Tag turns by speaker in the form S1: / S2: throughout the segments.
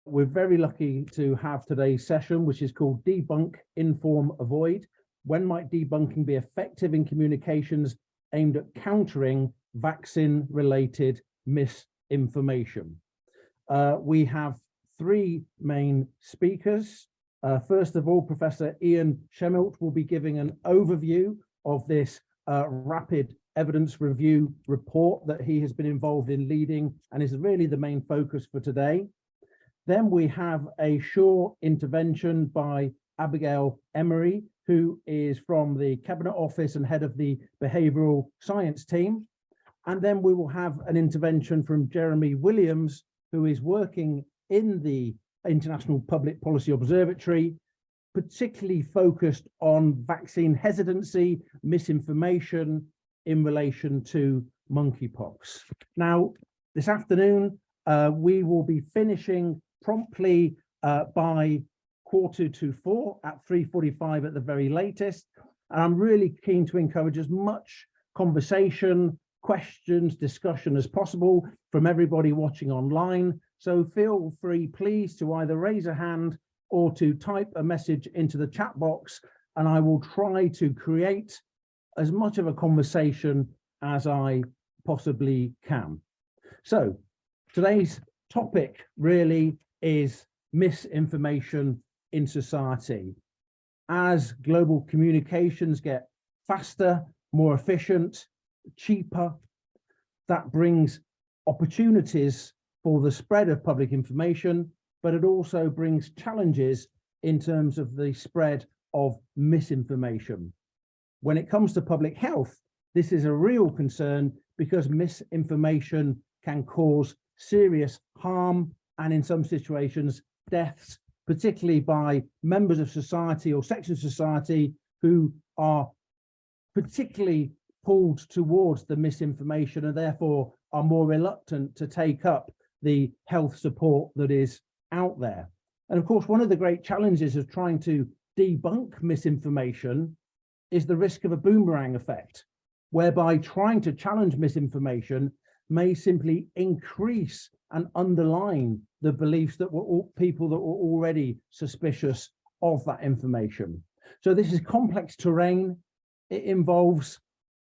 S1: We're very lucky to have today's session, which is called Debunk, Inform, Avoid. When might debunking be effective in communications aimed at countering vaccine-related misinformation? We have three main speakers. First of all, Professor Ian Shemilt will be giving an overview of this rapid evidence review report that he has been involved in leading and is really the main focus for today. Then we have a short intervention by Abigail Emery, who is from the Cabinet Office and head of the Behavioural Science team. And then we will have an intervention from Jeremy Williams, who is working in the International Public Policy Observatory, particularly focused on vaccine hesitancy, misinformation in relation to monkeypox. Now, this afternoon, we will be finishing promptly by 3:45 at 3:45 at the very latest. And I'm really keen to encourage as much conversation, questions, discussion as possible from everybody watching online. So feel free, please, to either raise a hand or to type a message into the chat box, and I will try to create as much of a conversation as I possibly can. So today's topic really is misinformation in society. As global communications get faster, more efficient, cheaper, that brings opportunities for the spread of public information, but it also brings challenges in terms of the spread of misinformation. When it comes to public health, this is a real concern because misinformation can cause serious harm and in some situations deaths, particularly by members of society or sections of society who are particularly pulled towards the misinformation and therefore are more reluctant to take up the health support that is out there. And of course, one of the great challenges of trying to debunk misinformation is the risk of a boomerang effect, whereby trying to challenge misinformation may simply increase and underline the beliefs that were all people that were already suspicious of that information. So this is complex terrain. It involves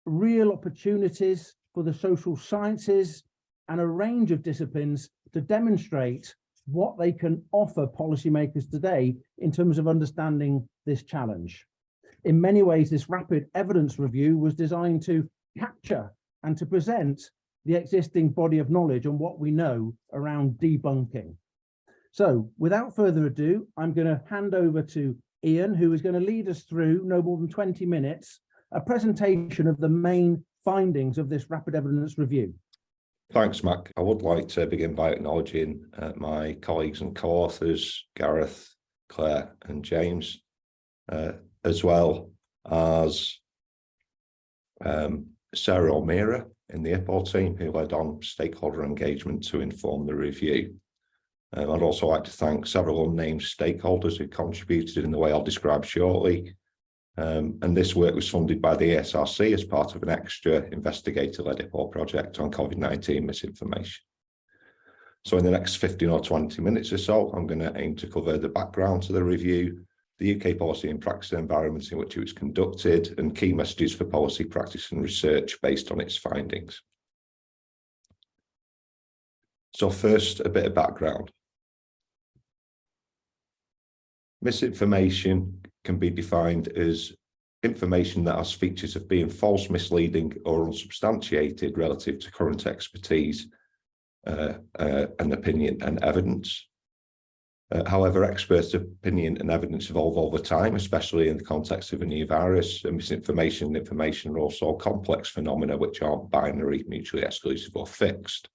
S1: real opportunities for the social sciences and a range of disciplines to demonstrate what they can offer policymakers today in terms of understanding this challenge. In many ways, this rapid evidence review was designed to capture and to present the existing body of knowledge on what we know around debunking. So without further ado, I'm going to hand over to Ian, who is going to lead us through no more than 20 minutes, a presentation of the main findings of this rapid evidence review.
S2: Thanks, Mac. I would like to begin by acknowledging my colleagues and co-authors, Gareth, Claire and James, as well as Sarah O'Meara in the IPPO team, who led on stakeholder engagement to inform the review. I'd also like to thank several unnamed stakeholders who contributed in the way I'll describe shortly. And this work was funded by the ESRC as part of an extra investigator-led IPPO project on COVID-19 misinformation. So in the next 15 or 20 minutes or so, I'm going to aim to cover the background to the review, the UK policy and practice environment in which it was conducted, and key messages for policy, practice and research based on its findings. So first, a bit of background. Misinformation can be defined as information that has features of being false, misleading or unsubstantiated relative to current expertise and opinion and evidence. However, expert opinion and evidence evolve over time, especially in the context of a new virus, and misinformation and information are also complex phenomena which aren't binary, mutually exclusive or fixed.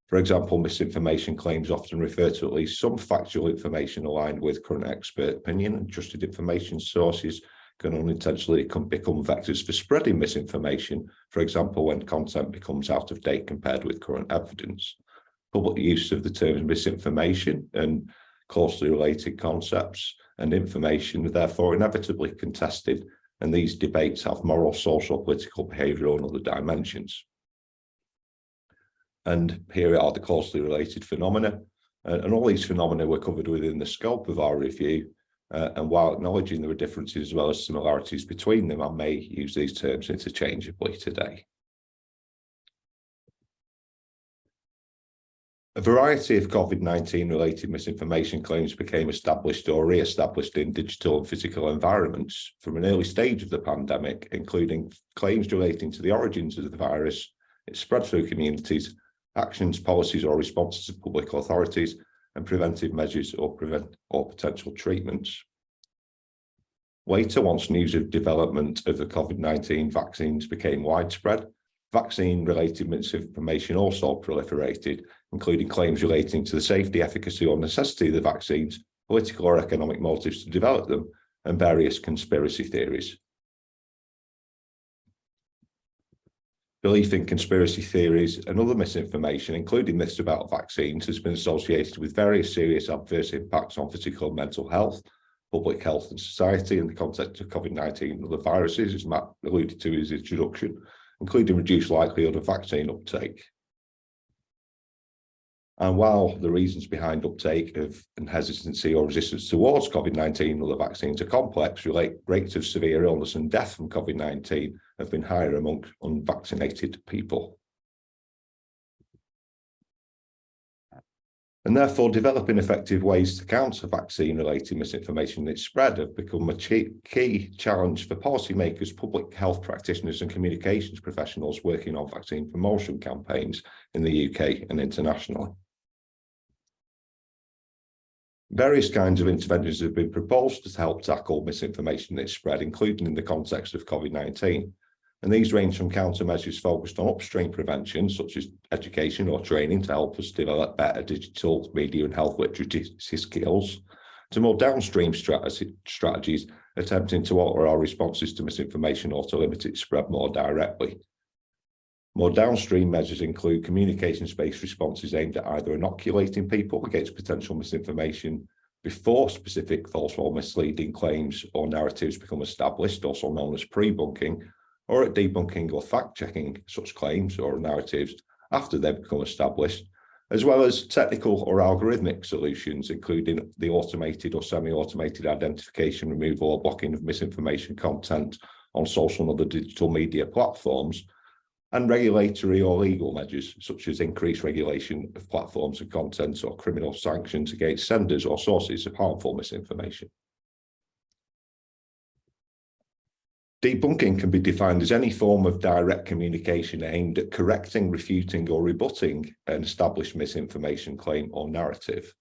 S2: For example, misinformation claims often refer to at least some factual information aligned with current expert opinion, and trusted information sources can unintentionally become vectors for spreading misinformation, for example, when content becomes out of date compared with current evidence. Public use of the terms misinformation and closely related concepts and information are therefore inevitably contested, and these debates have moral, social, political, behavioural and other dimensions. And here are the closely related phenomena. And all these phenomena were covered within the scope of our review. And while acknowledging there are differences as well as similarities between them, I may use these terms interchangeably today. A variety of COVID-19 related misinformation claims became established or re-established in digital and physical environments from an early stage of the pandemic, including claims relating to the origins of the virus, its spread through communities, actions, policies or responses of public authorities, and preventive measures or potential treatments. Later, once news of development of the COVID-19 vaccines became widespread, vaccine-related misinformation also proliferated, including claims relating to the safety, efficacy or necessity of the vaccines, political or economic motives to develop them, and various conspiracy theories. Belief in conspiracy theories and other misinformation, including myths about vaccines, has been associated with various serious adverse impacts on physical and mental health, public health and society in the context of COVID-19 and other viruses, as Matt alluded to in his introduction, including reduced likelihood of vaccine uptake. And while the reasons behind uptake of and hesitancy or resistance towards COVID-19 and other vaccines are complex, rates of severe illness and death from COVID-19 have been higher among unvaccinated people. And therefore, developing effective ways to counter vaccine-related misinformation and its spread have become a key challenge for policymakers, public health practitioners and communications professionals working on vaccine promotion campaigns in the UK and internationally. Various kinds of interventions have been proposed to help tackle misinformation and its spread, including in the context of COVID-19. And these range from countermeasures focused on upstream prevention, such as education or training to help us develop better digital, media and health literacy skills, to more downstream strategies attempting to alter our responses to misinformation or to limit its spread more directly. More downstream measures include communications-based responses aimed at either inoculating people against potential misinformation before specific false or misleading claims or narratives become established, also known as pre-bunking, or at debunking or fact-checking such claims or narratives after they've become established, as well as technical or algorithmic solutions, including the automated or semi-automated identification, removal or blocking of misinformation content on social and other digital media platforms, and regulatory or legal measures, such as increased regulation of platforms and content or criminal sanctions against senders or sources of harmful misinformation. Debunking can be defined as any form of direct communication aimed at correcting, refuting or rebutting an established misinformation claim or narrative.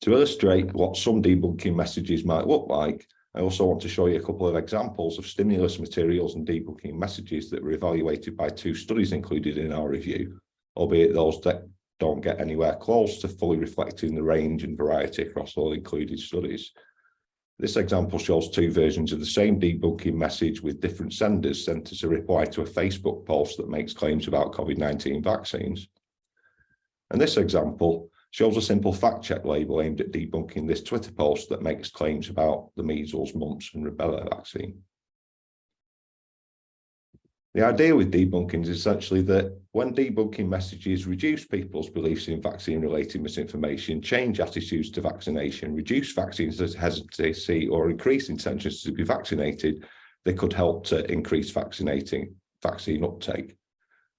S2: To illustrate what some debunking messages might look like, I also want to show you a couple of examples of stimulus materials and debunking messages that were evaluated by two studies included in our review, albeit those that don't get anywhere close to fully reflecting the range and variety across all included studies. This example shows two versions of the same debunking message with different senders sent as a reply to a Facebook post that makes claims about COVID-19 vaccines. And this example shows a simple fact check label aimed at debunking this Twitter post that makes claims about the measles, mumps and rubella vaccine. The idea with debunking is essentially that when debunking messages reduce people's beliefs in vaccine-related misinformation, change attitudes to vaccination, reduce vaccine hesitancy or increase intentions to be vaccinated, they could help to increase vaccine uptake.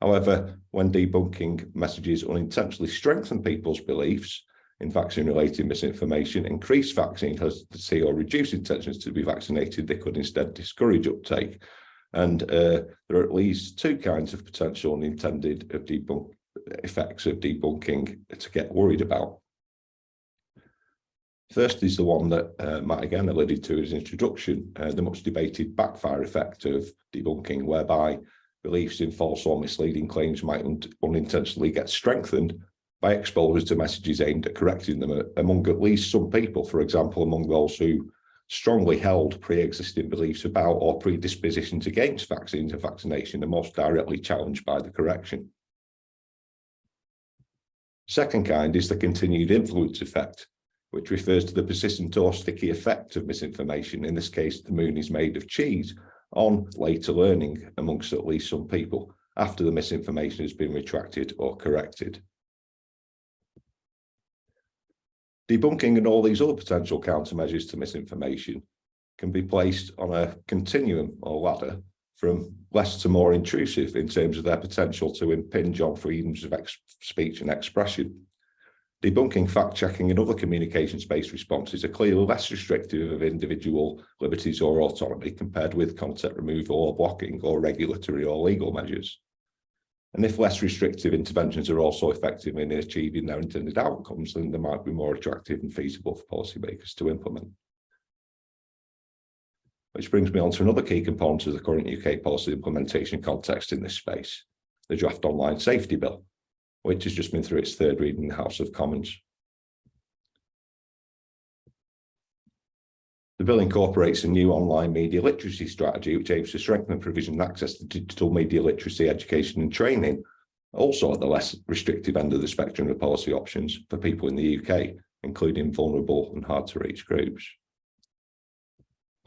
S2: However, when debunking messages unintentionally strengthen people's beliefs in vaccine-related misinformation, increase vaccine hesitancy or reduce intentions to be vaccinated, they could instead discourage uptake. And there are at least two kinds of potential unintended effects of debunking to get worried about. First is the one that Matt again alluded to in his introduction, the much debated backfire effect of debunking, whereby beliefs in false or misleading claims might unintentionally get strengthened by exposure to messages aimed at correcting them among at least some people, for example, among those who strongly held pre-existing beliefs about or predispositions against vaccines and vaccination are most directly challenged by the correction. Second kind is the continued influence effect, which refers to the persistent or sticky effect of misinformation, in this case the moon is made of cheese, on later learning amongst at least some people after the misinformation has been retracted or corrected. Debunking and all these other potential countermeasures to misinformation can be placed on a continuum or ladder from less to more intrusive in terms of their potential to impinge on freedoms of speech and expression. Debunking, fact-checking and other communications-based responses are clearly less restrictive of individual liberties or autonomy compared with content removal or blocking or regulatory or legal measures. And if less restrictive interventions are also effective in achieving their intended outcomes, then they might be more attractive and feasible for policymakers to implement. Which brings me on to another key component of the current UK policy implementation context in this space, the Draft Online Safety Bill, which has just been through its third reading in the House of Commons. The bill incorporates a new online media literacy strategy, which aims to strengthen provision and access to digital media literacy, education and training, also at the less restrictive end of the spectrum of policy options for people in the UK, including vulnerable and hard to reach groups.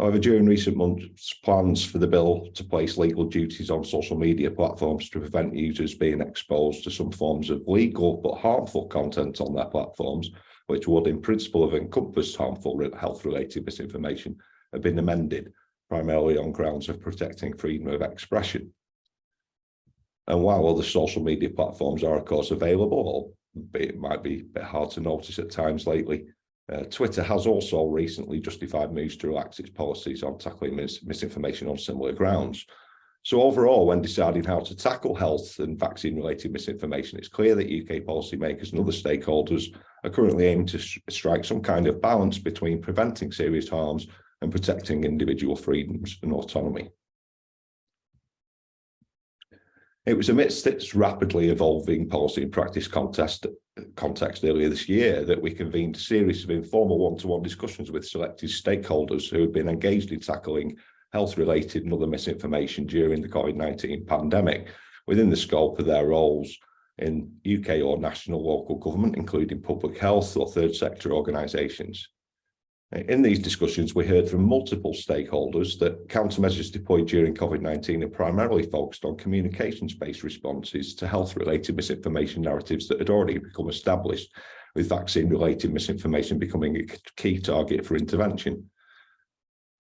S2: However, during recent months, plans for the bill to place legal duties on social media platforms to prevent users being exposed to some forms of legal but harmful content on their platforms, which would in principle have encompassed harmful health-related misinformation, have been amended, primarily on grounds of protecting freedom of expression. And while other social media platforms are of course available, albeit it might be a bit hard to notice at times lately, Twitter has also recently justified moves to relax its policies on tackling misinformation on similar grounds. So overall, when deciding how to tackle health and vaccine-related misinformation, it's clear that UK policymakers and other stakeholders are currently aiming to strike some kind of balance between preventing serious harms and protecting individual freedoms and autonomy. It was amidst its rapidly evolving policy and practice context earlier this year that we convened a series of informal one-to-one discussions with selected stakeholders who had been engaged in tackling health-related and other misinformation during the COVID-19 pandemic within the scope of their roles in UK or national local government, including public health or third sector organisations. In these discussions, we heard from multiple stakeholders that countermeasures deployed during COVID-19 are primarily focused on communications-based responses to health-related misinformation narratives that had already become established, with vaccine-related misinformation becoming a key target for intervention.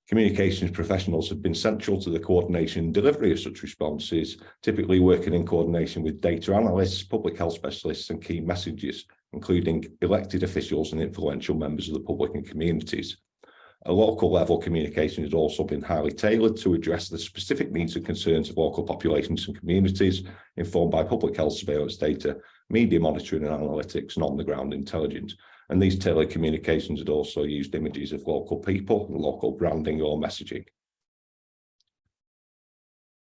S2: Communications professionals have been central to the coordination and delivery of such responses, typically working in coordination with data analysts, public health specialists and key messengers, including elected officials and influential members of the public and communities. At local level, communication has also been highly tailored to address the specific needs and concerns of local populations and communities, informed by public health surveillance data, media monitoring and analytics, and on-the-ground intelligence. And these tailored communications had also used images of local people and local branding or messaging.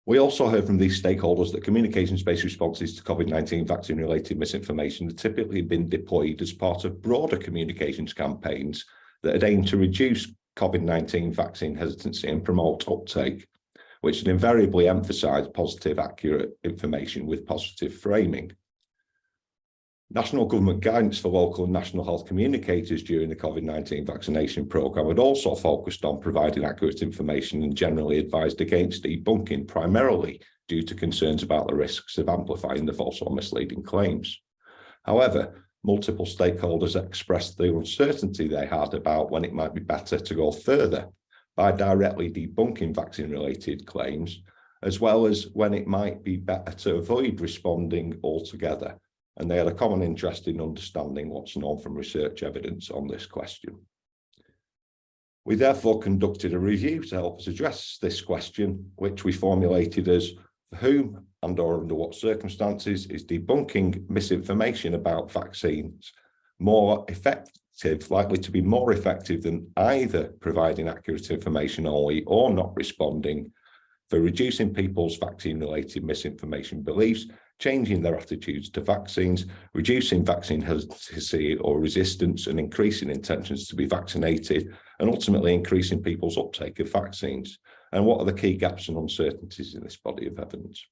S2: We also heard from these stakeholders that communications-based responses to COVID-19 vaccine-related misinformation have typically been deployed as part of broader communications campaigns that had aimed to reduce COVID-19 vaccine hesitancy and promote uptake, which had invariably emphasised positive, accurate information with positive framing. National government guidance for local and national health communicators during the COVID-19 vaccination programme had also focused on providing accurate information and generally advised against debunking, primarily due to concerns about the risks of amplifying the false or misleading claims. However, multiple stakeholders expressed the uncertainty they had about when it might be better to go further by directly debunking vaccine-related claims, as well as when it might be better to avoid responding altogether. And they had a common interest in understanding what's known from research evidence on this question. We therefore conducted a review to help us address this question, which we formulated as: for whom and or under what circumstances is debunking misinformation about vaccines more effective, likely to be more effective than either providing accurate information only or not responding, for reducing people's vaccine-related misinformation beliefs, changing their attitudes to vaccines, reducing vaccine hesitancy or resistance, and increasing intentions to be vaccinated, and ultimately increasing people's uptake of vaccines? And what are the key gaps and uncertainties in this body of evidence?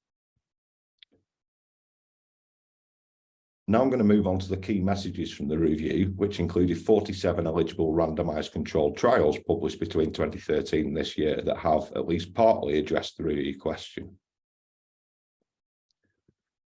S2: Now I'm going to move on to the key messages from the review, which included 47 eligible randomised controlled trials published between 2013 and this year that have at least partly addressed the review question.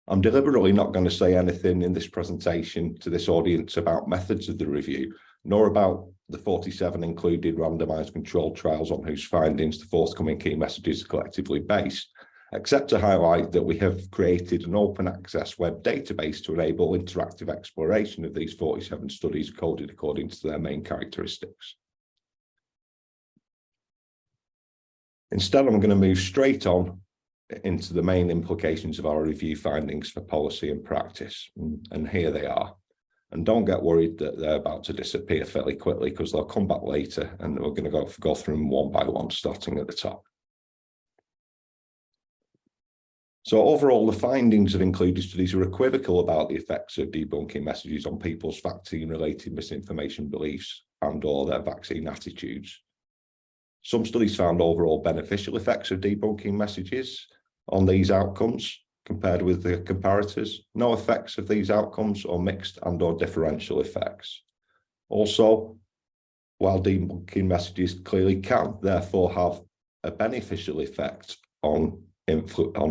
S2: I'm deliberately not going to say anything in this presentation to this audience about methods of the review, nor about the 47 included randomised controlled trials on whose findings the forthcoming key messages are collectively based, except to highlight that we have created an open access web database to enable interactive exploration of these 47 studies coded according to their main characteristics. Instead, I'm going to move straight on into the main implications of our review findings for policy and practice. And here they are. And don't get worried that they're about to disappear fairly quickly, because they'll come back later and we're going to go through them one by one, starting at the top. So overall, the findings of included studies are equivocal about the effects of debunking messages on people's vaccine-related misinformation beliefs and/or their vaccine attitudes. Some studies found overall beneficial effects of debunking messages on these outcomes compared with the comparators, no effects of these outcomes or mixed and/or differential effects. Also, while debunking messages clearly can therefore have a beneficial effect on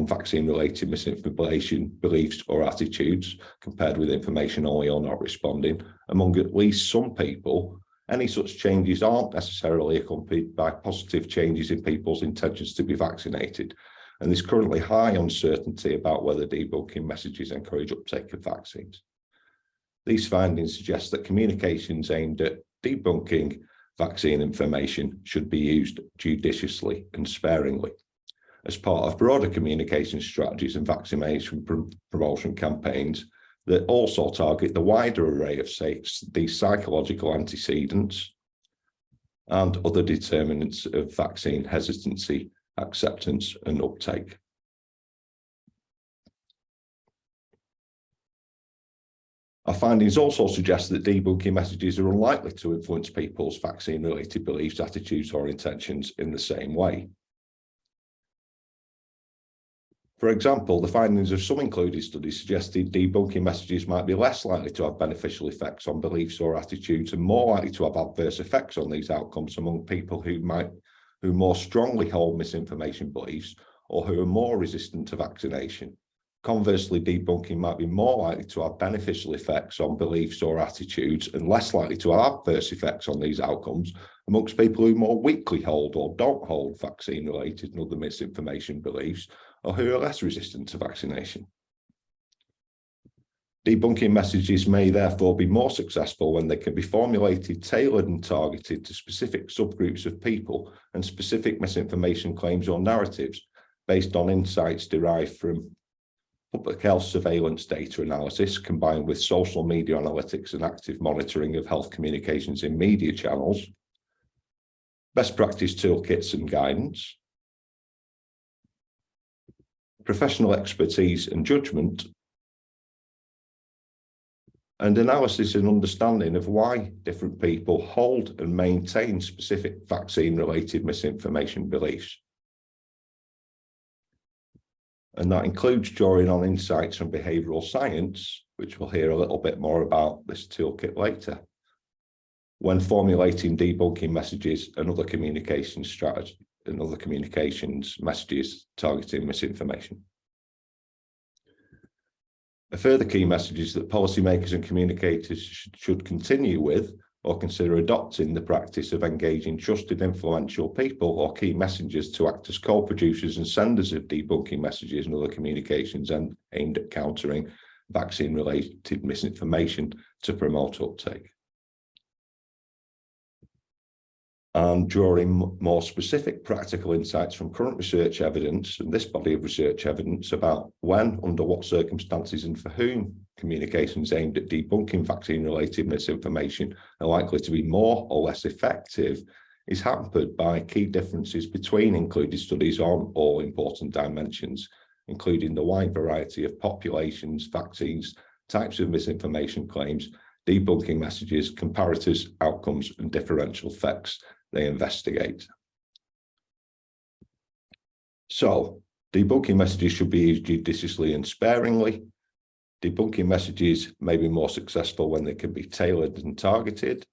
S2: vaccine-related misinformation beliefs or attitudes compared with information only or not responding, among at least some people, any such changes aren't necessarily accompanied by positive changes in people's intentions to be vaccinated. And there's currently high uncertainty about whether debunking messages encourage uptake of vaccines. These findings suggest that communications aimed at debunking vaccine information should be used judiciously and sparingly as part of broader communication strategies and vaccination promotion campaigns that also target the wider array of these psychological antecedents and other determinants of vaccine hesitancy, acceptance, and uptake. Our findings also suggest that debunking messages are unlikely to influence people's vaccine-related beliefs, attitudes, or intentions in the same way. For example, the findings of some included studies suggested debunking messages might be less likely to have beneficial effects on beliefs or attitudes and more likely to have adverse effects on these outcomes among people who more strongly hold misinformation beliefs or who are more resistant to vaccination. Conversely, debunking might be more likely to have beneficial effects on beliefs or attitudes and less likely to have adverse effects on these outcomes amongst people who more weakly hold or don't hold vaccine-related and other misinformation beliefs, or who are less resistant to vaccination. Debunking messages may therefore be more successful when they can be formulated, tailored and targeted to specific subgroups of people and specific misinformation claims or narratives based on insights derived from public health surveillance data analysis combined with social media analytics and active monitoring of health communications in media channels, best practice toolkits and guidance, professional expertise and judgment, and analysis and understanding of why different people hold and maintain specific vaccine-related misinformation beliefs. And that includes drawing on insights from behavioural science, which we'll hear a little bit more about this toolkit later, when formulating debunking messages and other communication strategies and other communications messages targeting misinformation. A further key message is that policymakers and communicators should continue with or consider adopting the practice of engaging trusted influential people or key messengers to act as co-producers and senders of debunking messages and other communications and aimed at countering vaccine-related misinformation to promote uptake. And drawing more specific practical insights from current research evidence and this body of research evidence about when, under what circumstances and for whom communications aimed at debunking vaccine-related misinformation are likely to be more or less effective is hampered by key differences between included studies on all important dimensions, including the wide variety of populations, vaccines, types of misinformation claims, debunking messages, comparators, outcomes, and differential effects they investigate. So, debunking messages should be used judiciously and sparingly. Debunking messages may be more successful when they can be tailored and targeted.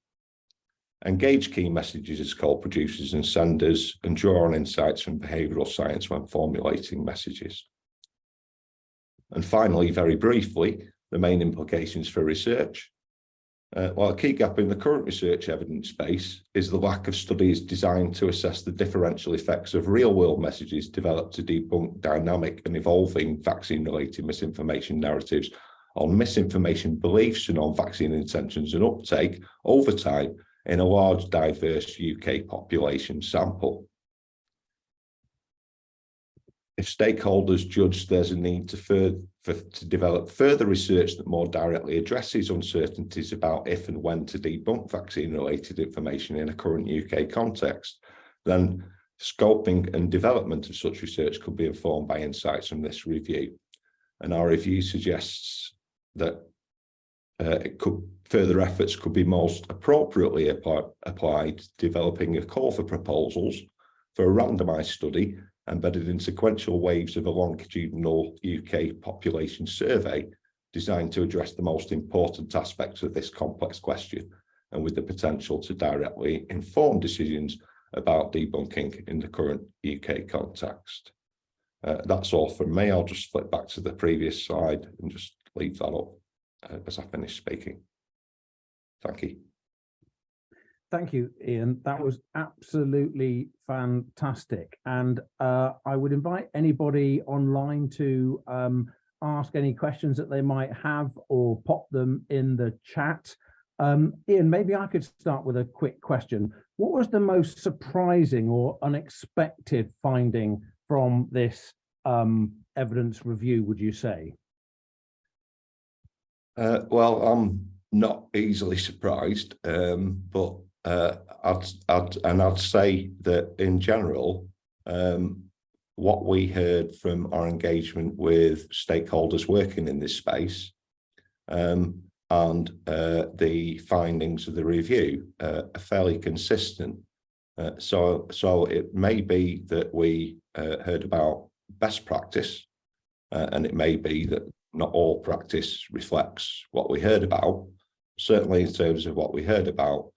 S2: Engage key messages as co-producers and senders, and draw on insights from behavioural science when formulating messages. And finally, very briefly, the main implications for research. While a key gap in the current research evidence base is the lack of studies designed to assess the differential effects of real-world messages developed to debunk dynamic and evolving vaccine-related misinformation narratives on misinformation beliefs and on vaccine intentions and uptake over time in a large, diverse UK population sample. If stakeholders judge there's a need to develop further research that more directly addresses uncertainties about if and when to debunk vaccine-related information in a current UK context, then scoping and development of such research could be informed by insights from this review. And our review suggests that further efforts could be most appropriately applied to developing a call for proposals for a randomised study embedded in sequential waves of a longitudinal UK population survey designed to address the most important aspects of this complex question and with the potential to directly inform decisions about debunking in the current UK context. That's all from me. I'll just flip back to the previous slide and just leave that up as I finish speaking. Thank you.
S1: Thank you, Ian. That was absolutely fantastic. And I would invite anybody online to ask any questions that they might have or pop them in the chat. Ian, maybe I could start with a quick question. What was the most surprising or unexpected finding from this evidence review, would you say?
S2: Well, I'm not easily surprised, but I'd say that in general, what we heard from our engagement with stakeholders working in this space and the findings of the review are fairly consistent. So it may be that we heard about best practice, and it may be that not all practice reflects what we heard about. Certainly in terms of what we heard about,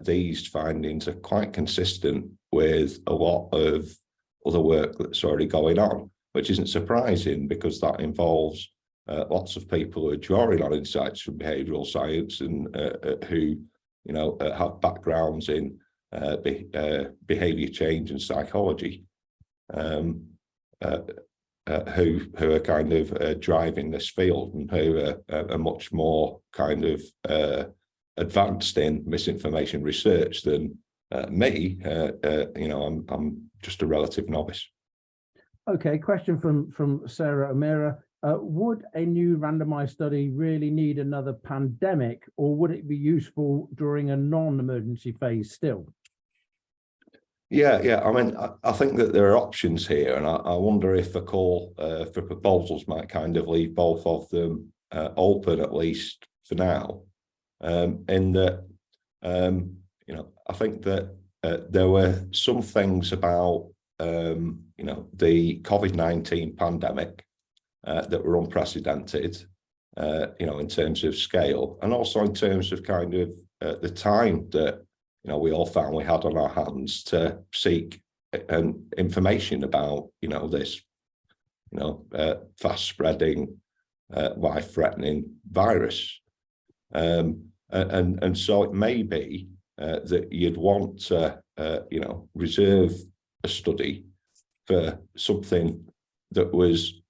S2: these findings are quite consistent with a lot of other work that's already going on, which isn't surprising because that involves lots of people who are drawing on insights from behavioural science and who, have backgrounds in behaviour change and psychology, who are kind of driving this field and who are much more kind of advanced in misinformation research than me. I'm just a relative novice.
S1: Okay, question from Sarah O'Meara. Would a new randomized study really need another pandemic, or would it be useful during a non-emergency phase still?
S2: Yeah. I mean, I think that there are options here, and I wonder if a call for proposals might kind of leave both of them open, at least for now. In that, I think that there were some things about, the COVID-19 pandemic that were unprecedented, in terms of scale, and also in terms of kind of the time that, we all found we had on our hands to seek information about, this, fast-spreading, life-threatening virus. And so it may be that you'd want to, reserve a study for something that was,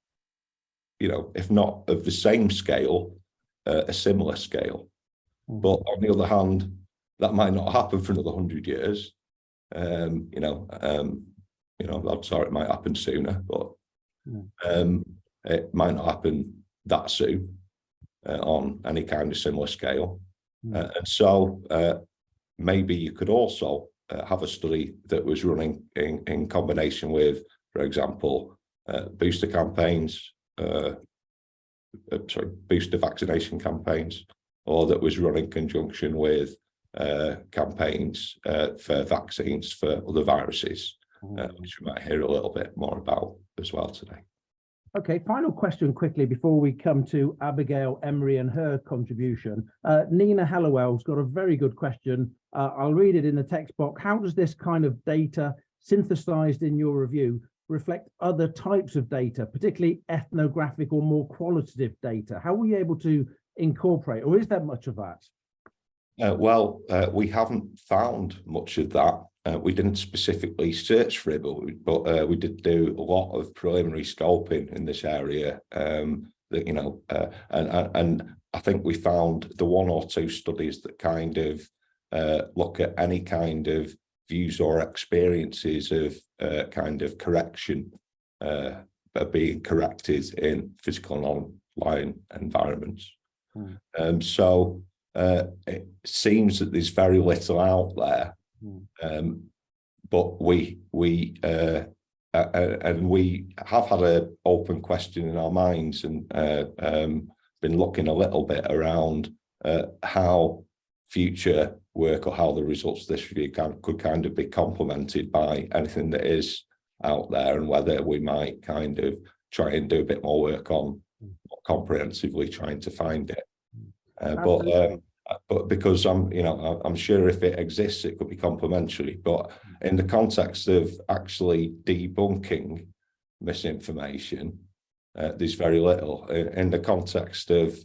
S2: if not of the same scale, a similar scale. But on the other hand, that might not happen for another 100 years. I'm sorry, it might happen sooner, but it might not happen that soon on any kind of similar scale. And so maybe you could also have a study that was running in combination with, for example, booster campaigns, booster vaccination campaigns, or that was run in conjunction with campaigns for vaccines for other viruses, which we might hear a little bit more about as well today.
S1: Okay, final question quickly before we come to Abigail Emery and her contribution. Nina Hallowell's got a very good question. I'll read it in the text box. How does this kind of data synthesized in your review reflect other types of data, particularly ethnographic or more qualitative data? How were you able to incorporate, or is there much of that?
S2: We haven't found much of that. We didn't specifically search for it, but we did do a lot of preliminary scoping in this area. And I think we found the one or two studies that kind of look at any kind of views or experiences of kind of correction being corrected in physical and online environments. It seems that there's very little out there, but we have had an open question in our minds and been looking a little bit around how future work or how the results of this review could kind of be complemented by anything that is out there, and whether we might kind of try and do a bit more work on more comprehensively trying to find it. But because I'm sure if it exists, it could be complementary. But in the context of actually debunking misinformation, there's very little. In the context of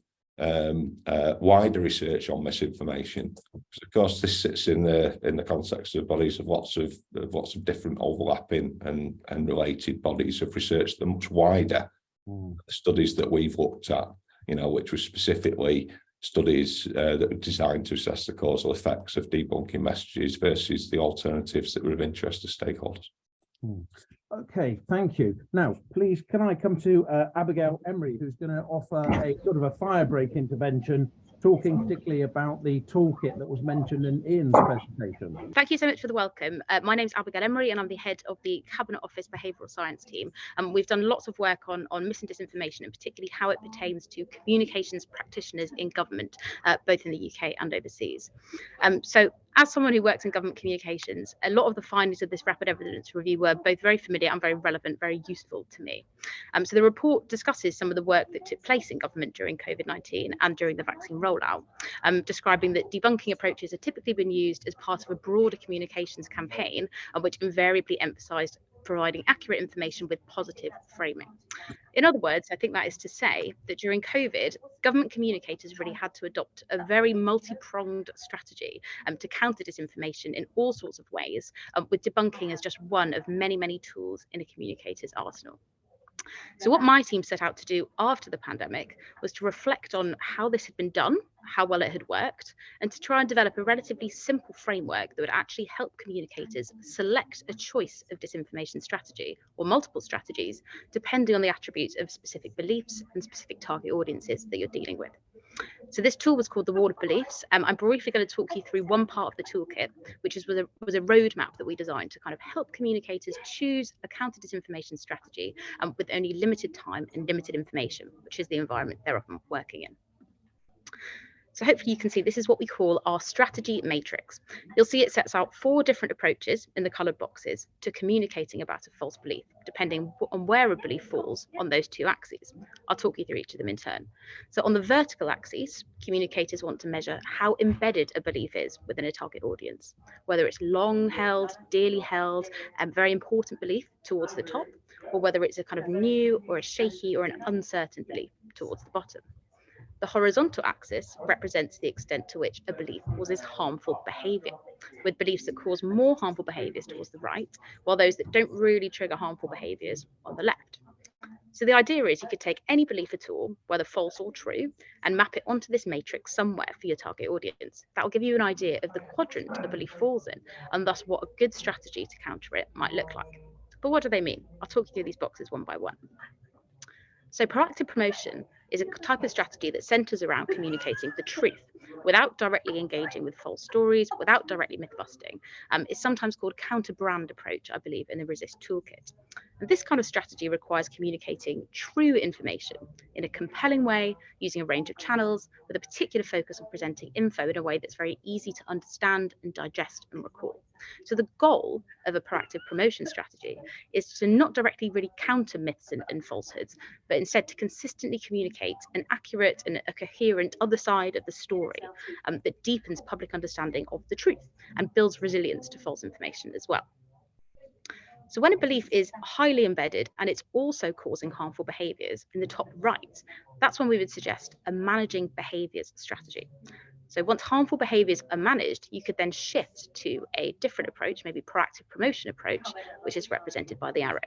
S2: wider research on misinformation, because of course this sits in the context of bodies of lots of different overlapping and related bodies of research that are much wider. The studies that we've looked at, which were specifically studies that were designed to assess the causal effects of debunking messages versus the alternatives that were of interest to stakeholders.
S1: Okay, thank you. Now, please, can I come to Abigail Emery, who's going to offer a sort of a firebreak intervention, talking particularly about the toolkit that was mentioned in Ian's presentation.
S3: Thank you so much for the welcome. My name's Abigail Emery and I'm the head of the Cabinet Office Behavioural Science team. We've done lots of work on mis and disinformation, and particularly how it pertains to communications practitioners in government, both in the UK and overseas. So as someone who works in government communications, a lot of the findings of this rapid evidence review were both very familiar and very relevant, very useful to me. So the report discusses some of the work that took place in government during COVID-19 and during the vaccine rollout, describing that debunking approaches have typically been used as part of a broader communications campaign, which invariably emphasised providing accurate information with positive framing. In other words, I think that is to say that during COVID, government communicators really had to adopt a very multi-pronged strategy to counter disinformation in all sorts of ways, with debunking as just one of many, many tools in a communicator's arsenal. So what my team set out to do after the pandemic was to reflect on how this had been done, how well it had worked, and to try and develop a relatively simple framework that would actually help communicators select a choice of disinformation strategy or multiple strategies, depending on the attributes of specific beliefs and specific target audiences that you're dealing with. So this tool was called the Wall of Beliefs. I'm briefly going to talk you through one part of the toolkit, which was a roadmap that we designed to kind of help communicators choose a counter disinformation strategy with only limited time and limited information, which is the environment they're often working in. So hopefully you can see this is what we call our strategy matrix. You'll see it sets out 4 different approaches in the coloured boxes to communicating about a false belief, depending on where a belief falls on those 2 axes. I'll talk you through each of them in turn. So on the vertical axis, communicators want to measure how embedded a belief is within a target audience, whether it's long held, dearly held, and very important belief towards the top, or whether it's a kind of new or a shaky or an uncertain belief towards the bottom. The horizontal axis represents the extent to which a belief causes harmful behaviour, with beliefs that cause more harmful behaviours towards the right, while those that don't really trigger harmful behaviours on the left. So the idea is you could take any belief at all, whether false or true, and map it onto this matrix somewhere for your target audience. That will give you an idea of the quadrant a belief falls in, and thus what a good strategy to counter it might look like. But what do they mean? I'll talk you through these boxes one by one. So proactive promotion is a type of strategy that centres around communicating the truth without directly engaging with false stories, without directly myth busting. It's sometimes called counter-brand approach, I believe, in the Resist toolkit. And this kind of strategy requires communicating true information in a compelling way, using a range of channels, with a particular focus on presenting info in a way that's very easy to understand and digest and recall. So the goal of a proactive promotion strategy is to not directly really counter myths and falsehoods, but instead to consistently communicate an accurate and a coherent other side of the story that deepens public understanding of the truth and builds resilience to false information as well. So when a belief is highly embedded and it's also causing harmful behaviours in the top right, that's when we would suggest a managing behaviours strategy. So once harmful behaviours are managed, you could then shift to a different approach, maybe proactive promotion approach, which is represented by the arrow.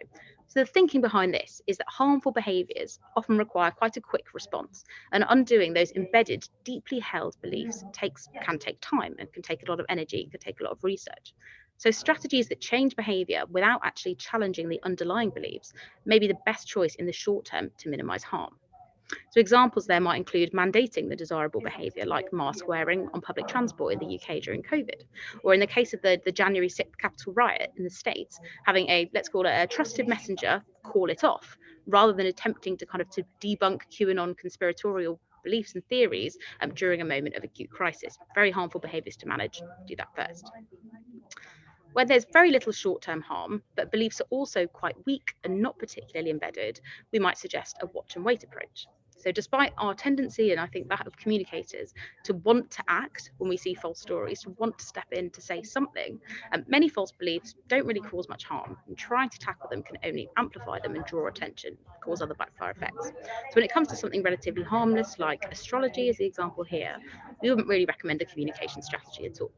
S3: So the thinking behind this is that harmful behaviours often require quite a quick response, and undoing those embedded, deeply held beliefs can take time and can take a lot of energy, can take a lot of research. So strategies that change behaviour without actually challenging the underlying beliefs may be the best choice in the short term to minimise harm. So examples there might include mandating the desirable behaviour like mask wearing on public transport in the UK during COVID, or in the case of the January 6th Capitol riot in the States, having let's call it a trusted messenger call it off, rather than attempting to to debunk QAnon conspiratorial beliefs and theories during a moment of acute crisis. Very harmful behaviours to manage, do that first. Where there's very little short-term harm, but beliefs are also quite weak and not particularly embedded, we might suggest a watch and wait approach. So despite our tendency, and I think that of communicators, to want to act when we see false stories, to want to step in to say something, many false beliefs don't really cause much harm, and trying to tackle them can only amplify them and draw attention, cause other backfire effects. So when it comes to something relatively harmless, like astrology is the example here, we wouldn't really recommend a communication strategy at all.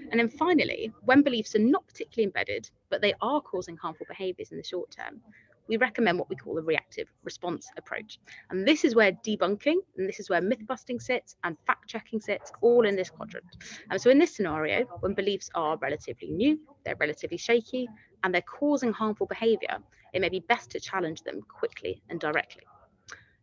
S3: And then finally, when beliefs are not particularly embedded, but they are causing harmful behaviours in the short term, we recommend what we call a reactive response approach. And this is where debunking, and this is where myth busting sits, and fact checking sits, all in this quadrant. So in this scenario, when beliefs are relatively new, they're relatively shaky, and they're causing harmful behaviour, it may be best to challenge them quickly and directly.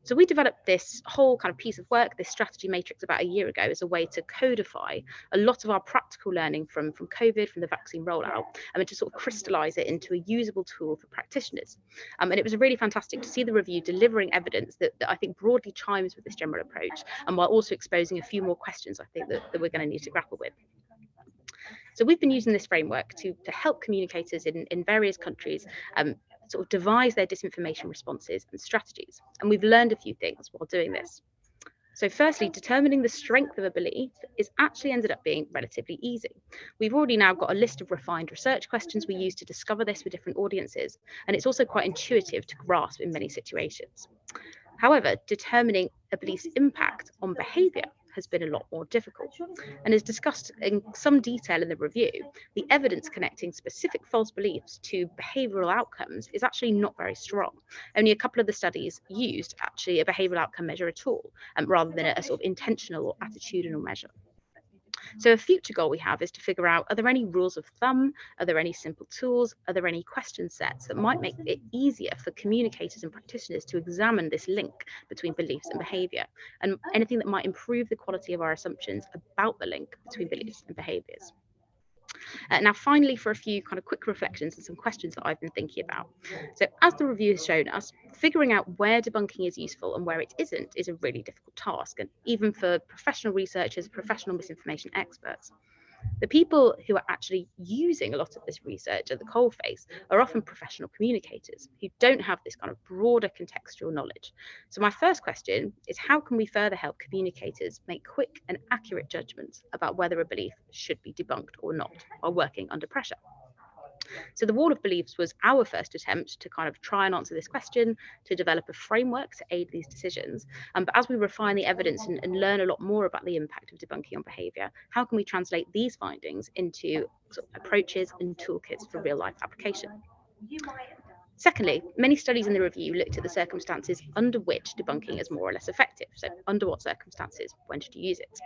S3: So we developed this whole piece of work, this strategy matrix, about a year ago as a way to codify a lot of our practical learning from COVID, from the vaccine rollout, and to crystallise it into a usable tool for practitioners. And it was really fantastic to see the review delivering evidence that I think broadly chimes with this general approach, and while also exposing a few more questions I think that we're going to need to grapple with. So we've been using this framework to help communicators in various countries devise their disinformation responses and strategies. And we've learned a few things while doing this. So firstly, determining the strength of a belief is actually ended up being relatively easy. We've already now got a list of refined research questions we use to discover this with different audiences, and it's also quite intuitive to grasp in many situations. However, determining a belief's impact on behaviour has been a lot more difficult. And as discussed in some detail in the review, the evidence connecting specific false beliefs to behavioural outcomes is actually not very strong. Only a couple of the studies used actually a behavioural outcome measure at all, rather than a intentional or attitudinal measure. So a future goal we have is to figure out, are there any rules of thumb? Are there any simple tools? Are there any question sets that might make it easier for communicators and practitioners to examine this link between beliefs and behaviour, and anything that might improve the quality of our assumptions about the link between beliefs and behaviours? Now, finally, for a few quick reflections and some questions that I've been thinking about. So as the review has shown us, figuring out where debunking is useful and where it isn't is a really difficult task, and even for professional researchers, professional misinformation experts. The people who are actually using a lot of this research at the coalface are often professional communicators who don't have this broader contextual knowledge. So my first question is, how can we further help communicators make quick and accurate judgments about whether a belief should be debunked or not while working under pressure? So the Wall of Beliefs was our first attempt to try and answer this question, to develop a framework to aid these decisions. But as we refine the evidence and learn a lot more about the impact of debunking on behaviour, how can we translate these findings into approaches and toolkits for real life application? Secondly, many studies in the review looked at the circumstances under which debunking is more or less effective. So under what circumstances, when should you use it?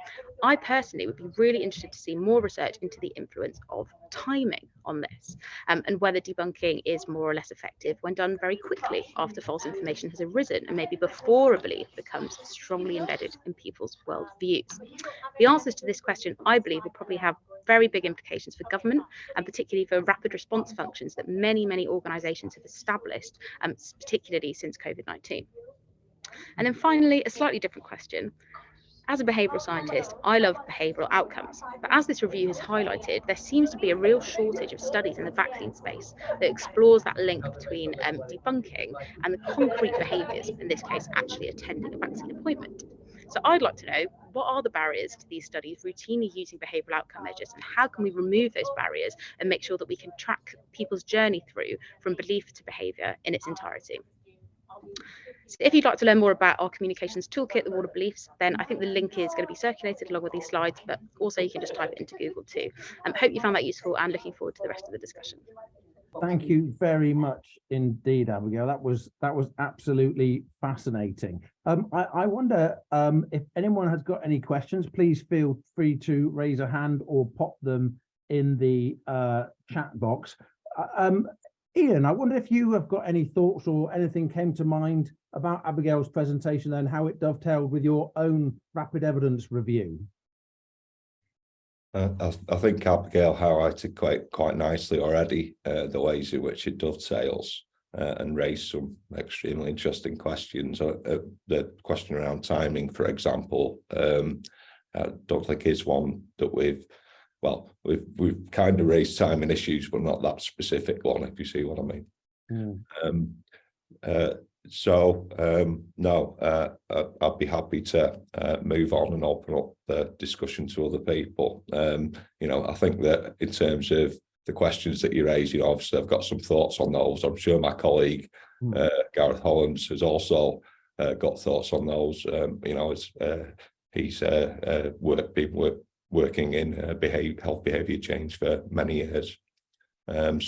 S3: I personally would be really interested to see more research into the influence of timing on this, and whether debunking is more or less effective when done very quickly after false information has arisen, and maybe before a belief becomes strongly embedded in people's worldviews. The answers to this question, I believe, will probably have very big implications for government, and particularly for rapid response functions that many organisations have established, particularly since COVID-19. And then finally, a slightly different question. As a behavioural scientist, I love behavioural outcomes, but as this review has highlighted, there seems to be a real shortage of studies in the vaccine space that explores that link between debunking and the concrete behaviours, in this case, actually attending a vaccine appointment. So I'd like to know, what are the barriers to these studies routinely using behavioural outcome measures, and how can we remove those barriers and make sure that we can track people's journey through from belief to behaviour in its entirety? So if you'd like to learn more about our communications toolkit, the Wall of Beliefs, then I think the link is going to be circulated along with these slides, but also you can just type it into Google too. Hope you found that useful and looking forward to the rest of the discussion.
S1: Thank you very much indeed, Abigail. That was absolutely fascinating. I wonder if anyone has got any questions, please feel free to raise a hand or pop them in the chat box. Ian, I wonder if you have got any thoughts or anything came to mind about Abigail's presentation and how it dovetailed with your own rapid evidence review.
S2: I think Abigail highlighted quite nicely already the ways in which it dovetails and raised some extremely interesting questions. The question around timing, for example, I don't think is one that we've kind of raised timing issues, but not that specific one, if you see what I mean. No, I'd be happy to move on and open up the discussion to other people. I think that in terms of the questions that you raise, obviously I've got some thoughts on those. I'm sure my colleague Gareth Hollands has also got thoughts on those. He's been working in health behaviour change for many years. And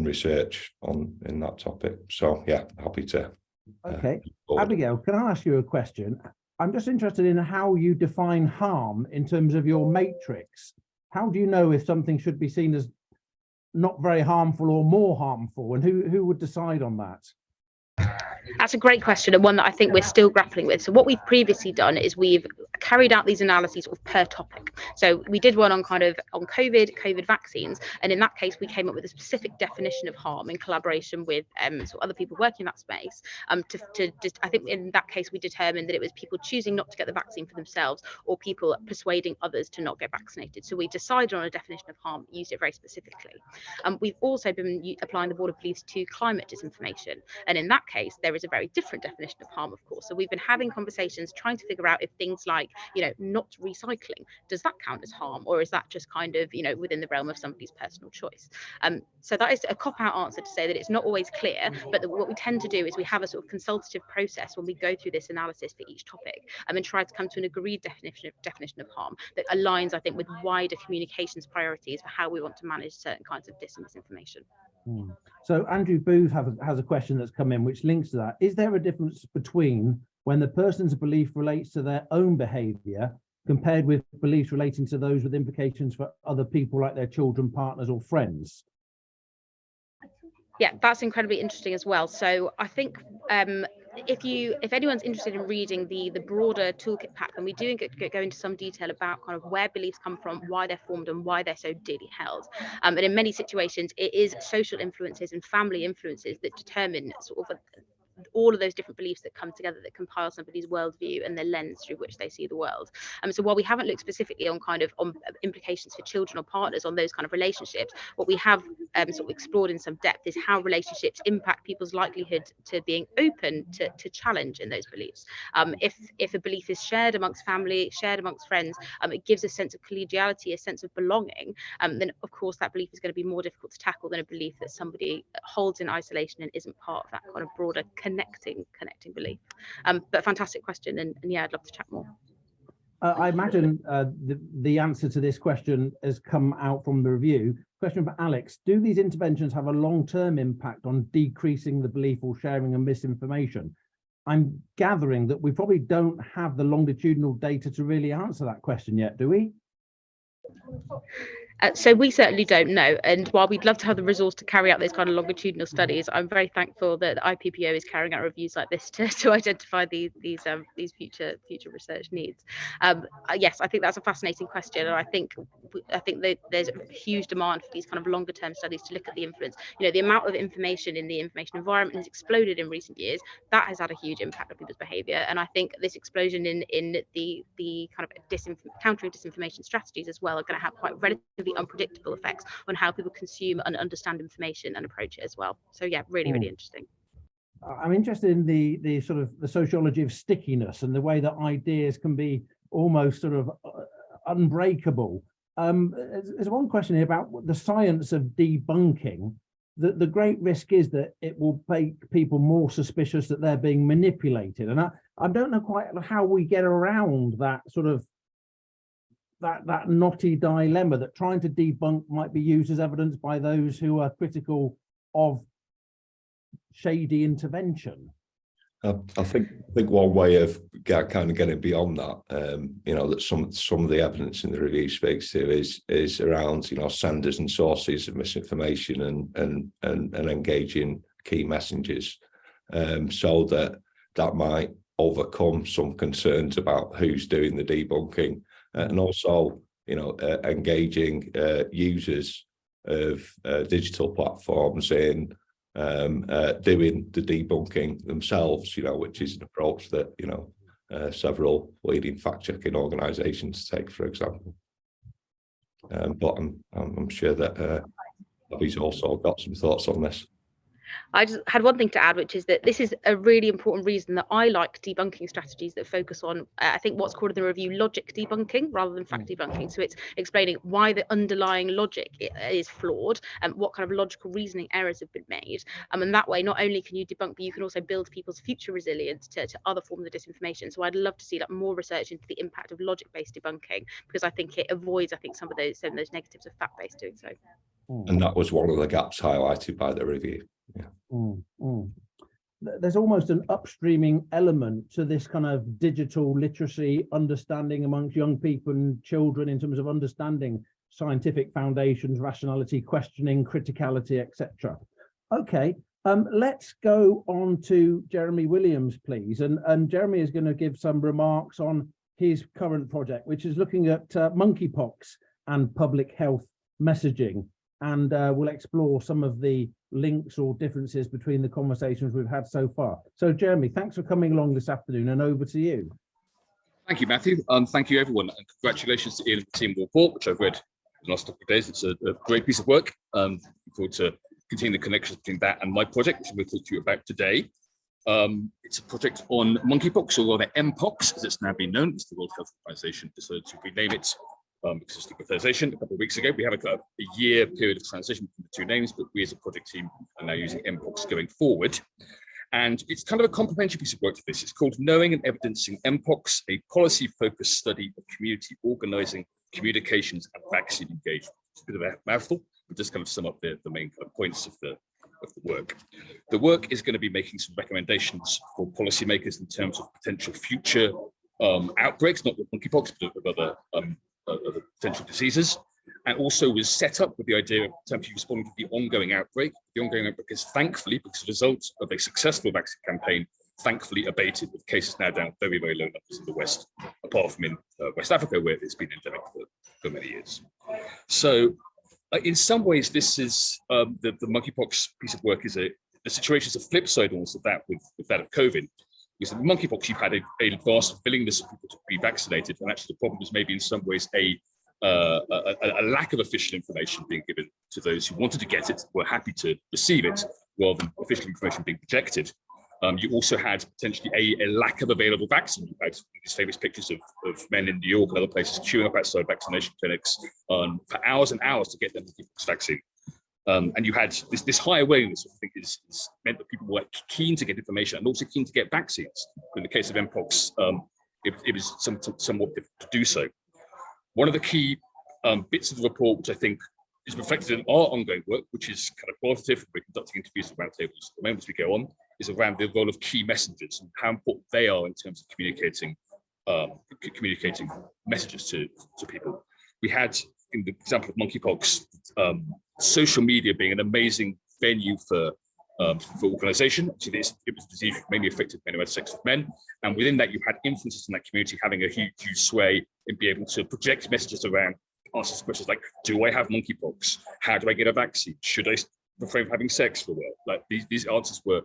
S2: research in that topic. So yeah, happy to.
S1: Okay, Abigail, can I ask you a question? I'm just interested in how you define harm in terms of your matrix. How do you know if something should be seen as not very harmful or more harmful, and who would decide on that?
S3: That's a great question, and one that I think we're still grappling with. So what we've previously done is we've carried out these analyses sort of per topic. So we did one on COVID vaccines, and in that case we came up with a specific definition of harm in collaboration with sort of other people working in that space. I think in that case we determined that it was people choosing not to get the vaccine for themselves or people persuading others to not get vaccinated. So we decided on a definition of harm, used it very specifically. We've also been applying the Wall of Beliefs to climate disinformation, and in that case there is a very different definition of harm, of course. So we've been having conversations trying to figure out if things like not recycling, does that count as harm, or is that just kind of within the realm of somebody's personal choice? So that is a cop-out answer to say that it's not always clear, but what we tend to do is we have a sort of consultative process when we go through this analysis for each topic and try to come to an agreed definition of harm that aligns, I think, with wider communications priorities for how we want to manage certain kinds of dis and misinformation.
S1: So Andrew Booth has a question that's come in which links to that. Is there a difference between when the person's belief relates to their own behaviour compared with beliefs relating to those with implications for other people like their children, partners or friends?
S3: Yeah, that's incredibly interesting as well. So I think if anyone's interested in reading the broader toolkit pack, then we do go into some detail about kind of where beliefs come from, why they're formed and why they're so dearly held. And in many situations it is social influences and family influences that determine sort of all of those different beliefs that come together that compile somebody's worldview and the lens through which they see the world. So while we haven't looked specifically on implications for children or partners on those kind of relationships, what we have sort of explored in some depth is how relationships impact people's likelihood to being open to challenge in those beliefs. If a belief is shared amongst family, shared amongst friends, it gives a sense of collegiality, a sense of belonging, then of course that belief is going to be more difficult to tackle than a belief that somebody holds in isolation and isn't part of that kind of broader connecting belief. But a fantastic question, and yeah, I'd love to chat more.
S1: I imagine the answer to this question has come out from the review. Question for Alex: do these interventions have a long-term impact on decreasing the belief or sharing of misinformation? I'm gathering that we probably don't have the longitudinal data to really answer that question yet, do we?
S3: So we certainly don't know, and while we'd love to have the resource to carry out those kind of longitudinal studies, I'm very thankful that the IPPO is carrying out reviews like this to identify these future research needs. Yes, I think that's a fascinating question, and I think that there's a huge demand for these kind of longer term studies to look at the influence. The amount of information in the information environment has exploded in recent years. That has had a huge impact on people's behaviour, and I think this explosion in the kind of countering disinformation strategies as well are going to have quite relatively unpredictable effects on how people consume and understand information and approach it as well. So yeah, really interesting.
S1: I'm interested in the sort of the sociology of stickiness and the way that ideas can be almost sort of unbreakable. There's one question here about the science of debunking. the great risk is that it will make people more suspicious that they're being manipulated. And I don't know quite how we get around that sort of that knotty dilemma that trying to debunk might be used as evidence by those who are critical of shady intervention.
S2: I think one way of kind of getting beyond that, you know, that some of the evidence in the review speaks to is around, you know, senders and sources of misinformation and engaging key messengers, so that might overcome some concerns about who's doing the debunking, and also, you know, engaging users of digital platforms in doing the debunking themselves, you know, which is an approach that, you know, several leading fact-checking organisations take, for example. But I'm sure that Abby's also got some thoughts on this.
S3: I just had one thing to add, which is that this is a really important reason that I like debunking strategies that focus on, I think, what's called in the review logic debunking rather than fact debunking. So it's explaining why the underlying logic is flawed and what kind of logical reasoning errors have been made. And that way, not only can you debunk, but you can also build people's future resilience to other forms of disinformation. So I'd love to see like more research into the impact of logic-based debunking, because I think it avoids, I think, some of those negatives of fact-based doing so.
S2: And that was one of the gaps highlighted by the review. Yeah.
S1: There's almost an upstreaming element to this kind of digital literacy understanding amongst young people and children in terms of understanding scientific foundations, rationality, questioning, criticality, etc. Okay, let's go on to Jeremy Williams, please. And Jeremy is going to give some remarks on his current project, which is looking at monkeypox and public health messaging. And we'll explore some of the links or differences between the conversations we've had so far. So, Jeremy, thanks for coming along this afternoon, and over to you.
S4: Thank you, Matthew. Thank you, everyone. And congratulations to Ian and the team report, which I've read in the last couple of days. It's a great piece of work. Looking forward to continuing the connections between that and my project, which I'm going to talk to you about today. It's a project on monkeypox, or rather mpox, as it's now been known. It's the World Health Organization decided to rename it because of stigmatization a couple of weeks ago. We have a year period of transition between the two names, but we as a project team are now using mpox going forward. And it's kind of a complementary piece of work to this. It's called Knowing and Evidencing Mpox, a policy-focused study of community organizing, communications, and vaccine engagement. It's a bit of a mouthful, but just kind of sum up the main kind of points of the work. The work is going to be making some recommendations for policymakers in terms of potential future outbreaks, not with monkeypox, but of other potential diseases, and also was set up with the idea of potentially responding to the ongoing outbreak. The ongoing outbreak is thankfully, because of the results of a successful vaccine campaign, thankfully abated, with cases now down very, very low numbers in the West, apart from in West Africa, where it's been endemic for many years. So in some ways, this is the monkeypox piece of work is the situation is a flip side almost of that with that of COVID. Because with monkeypox, you've had a vast willingness of people to be vaccinated, and actually the problem is maybe in some ways a lack of official information being given to those who wanted to get it, were happy to receive it, rather than official information being projected. You also had potentially a lack of available vaccine. You had these famous pictures of men in New York and other places queuing up outside vaccination clinics for hours and hours to get their monkeypox vaccine. And you had this high awareness, I think, is meant that people were keen to get information and also keen to get vaccines. In the case of mpox, it was somewhat difficult to do so. One of the key bits of the report, which I think is reflected in our ongoing work, which is kind of qualitative, we're conducting interviews and roundtables the moment we go on, is around the role of key messengers and how important they are in terms of communicating messages to people. We had, in the example of monkeypox, social media being an amazing venue for organization. Actually, it was a disease mainly affected men who had sex with men, and within that you had influencers in that community having a huge sway in being able to project messages around, ask questions like, do I have monkeypox? How do I get a vaccine? Should I refrain from having sex for a while? Like these answers were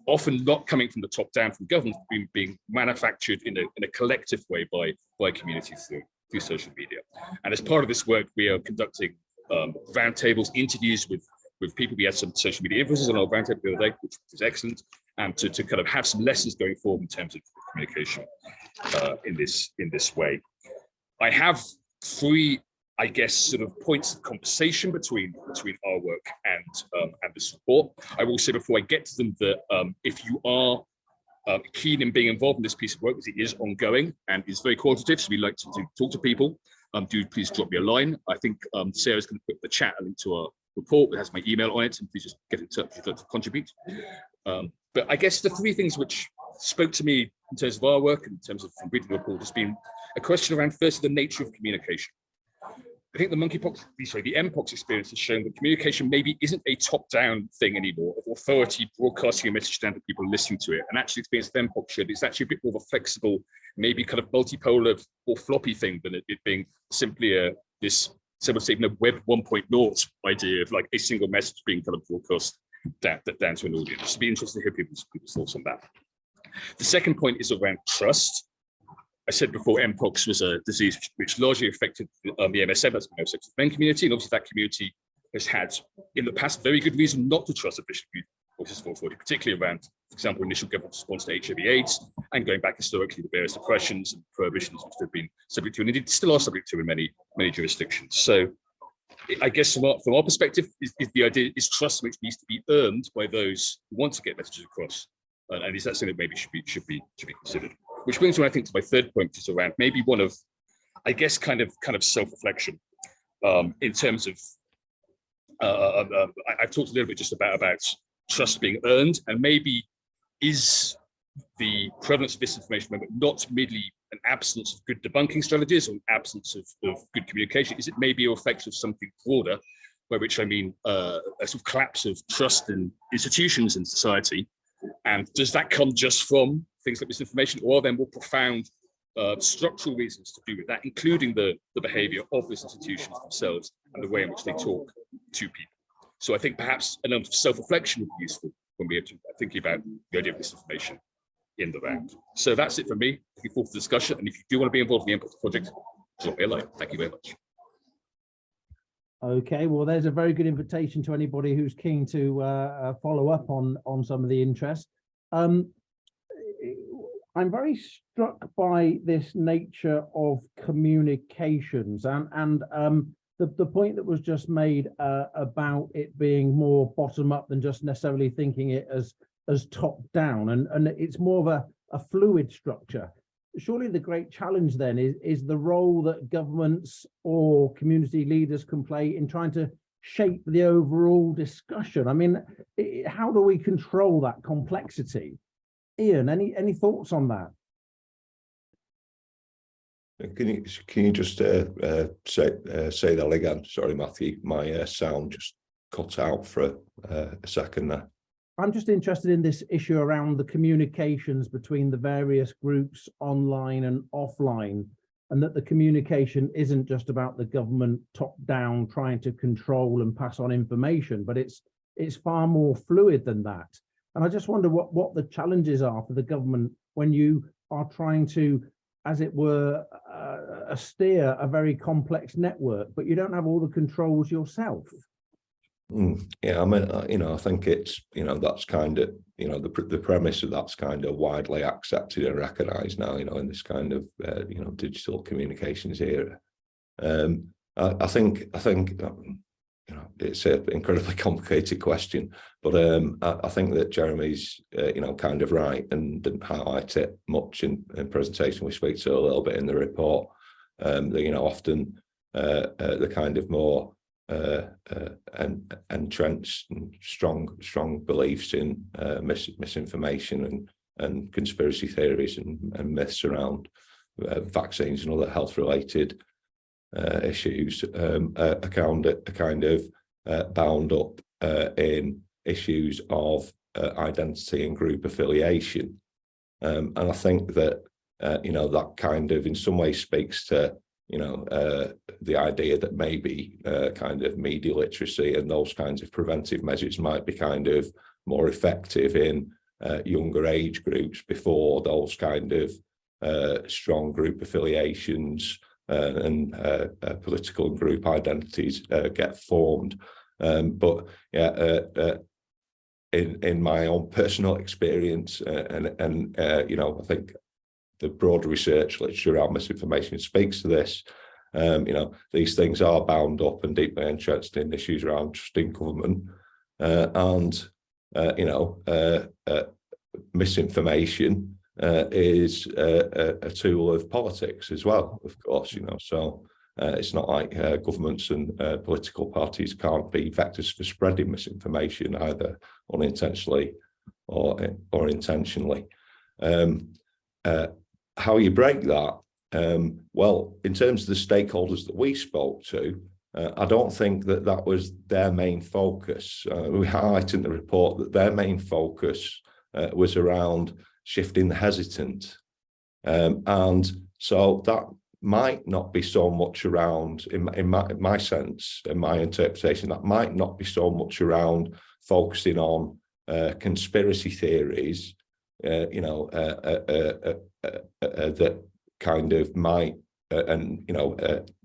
S4: often not coming from the top down from government, being manufactured in a collective way by communities through social media. And as part of this work, we are conducting roundtables, interviews with people. We had some social media influencers on our roundtable the other day, which was excellent, and to kind of have some lessons going forward in terms of communication in this way. I have 3 I guess, sort of points of conversation between our work and this report. I will say before I get to them that if you are keen in being involved in this piece of work, because it is ongoing and is very qualitative, so we like to talk to people, do please drop me a line. I think Sarah's going to put in the chat a link to our report that has my email on it, and please just get in touch if you'd like to contribute. But I guess the three things which spoke to me in terms of our work and in terms of reading the report has been a question around, firstly, the nature of communication. I think the mpox experience has shown that communication maybe isn't a top-down thing anymore, of authority broadcasting a message down to people listening to it. And actually, experience of mpox showed it's actually a bit more of a flexible, maybe kind of multipolar or floppy thing than it being simply this, so we'll say, Web 1.0 idea of like a single message being kind of broadcast down to an audience. It'd be interesting to hear people's thoughts on that. The second point is around trust. I said before, mpox was a disease which largely affected the MSM, that's the sex men community, and obviously that community has had, in the past, very good reason not to trust official communications 440, particularly around, for example, initial government response to HIV/AIDS, and going back historically to various oppressions and prohibitions which they've been subject to, and indeed still are subject to in many jurisdictions. So, I guess from our perspective, is the idea is trust which needs to be earned by those who want to get messages across, and is that something that maybe should be considered? Which brings me, I think, to my third point, which is around maybe one of, I guess, kind of self-reflection in terms of. I've talked a little bit just about trust being earned, and maybe is the prevalence of misinformation not merely an absence of good debunking strategies or an absence of good communication? Is it maybe a reflection of something broader, by which I mean a sort of collapse of trust in institutions in society? And does that come just from things like misinformation, or are there more profound structural reasons to do with that, including the behavior of those institutions themselves and the way in which they talk to people? So I think perhaps an element of self-reflection would be useful when we are thinking about the idea of misinformation in the round. So that's it for me. Looking forward to the discussion. And if you do want to be involved in the mpox project, drop me a line. Thank you very much.
S1: Okay, well, there's a very good invitation to anybody who's keen to follow up on some of the interest. I'm very struck by this nature of communications and the point that was just made about it being more bottom up than just necessarily thinking it as top down, and it's more of a fluid structure. Surely the great challenge then is the role that governments or community leaders can play in trying to shape the overall discussion. I mean, how do we control that complexity? Ian, any thoughts on that?
S2: Can you just say that again? Sorry, Matthew, my sound just cut out for a second there.
S1: I'm just interested in this issue around the communications between the various groups online and offline, and that the communication isn't just about the government top down trying to control and pass on information, but it's far more fluid than that. And I just wonder what the challenges are for the government when you are trying to, as it were, steer a very complex network, but you don't have all the controls yourself.
S2: Yeah, I mean, I think it's, that's kind of, the premise of that's kind of widely accepted and recognised now, in this kind of, digital communications era. I think, it's an incredibly complicated question, but I think that Jeremy's, kind of right and didn't highlight it much in presentation. We speak to a little bit in the report. That, often the kind of more entrenched and strong beliefs in misinformation and conspiracy theories and myths around vaccines and other health-related issues are kind of bound up in issues of identity and group affiliation, and I think that that kind of in some ways speaks to the idea that maybe kind of media literacy and those kinds of preventive measures might be kind of more effective in younger age groups before those kind of strong group affiliations and political and group identities get formed. But yeah, in my own personal experience, I think the broader research literature around misinformation speaks to this. These things are bound up and deeply entrenched in issues around trust in government, misinformation is a tool of politics as well, of course. So it's not like governments and political parties can't be vectors for spreading misinformation, either unintentionally or intentionally. How you break that? Well, in terms of the stakeholders that we spoke to, I don't think that was their main focus. We highlight in the report that their main focus was around shifting the hesitant. And so that might not be so much around, in my sense, in my interpretation, that might not be so much around focusing on conspiracy theories, that kind of might,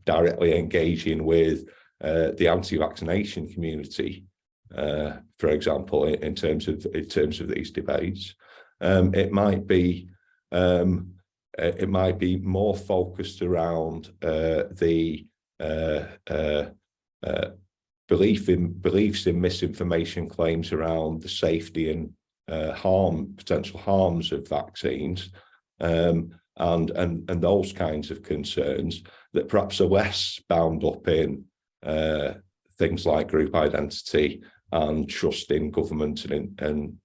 S2: directly engaging with the anti-vaccination community, for example, in terms of these debates. It might be more focused around the beliefs in misinformation claims around the safety and potential harms of vaccines, and those kinds of concerns that perhaps are less bound up in things like group identity and trust in government and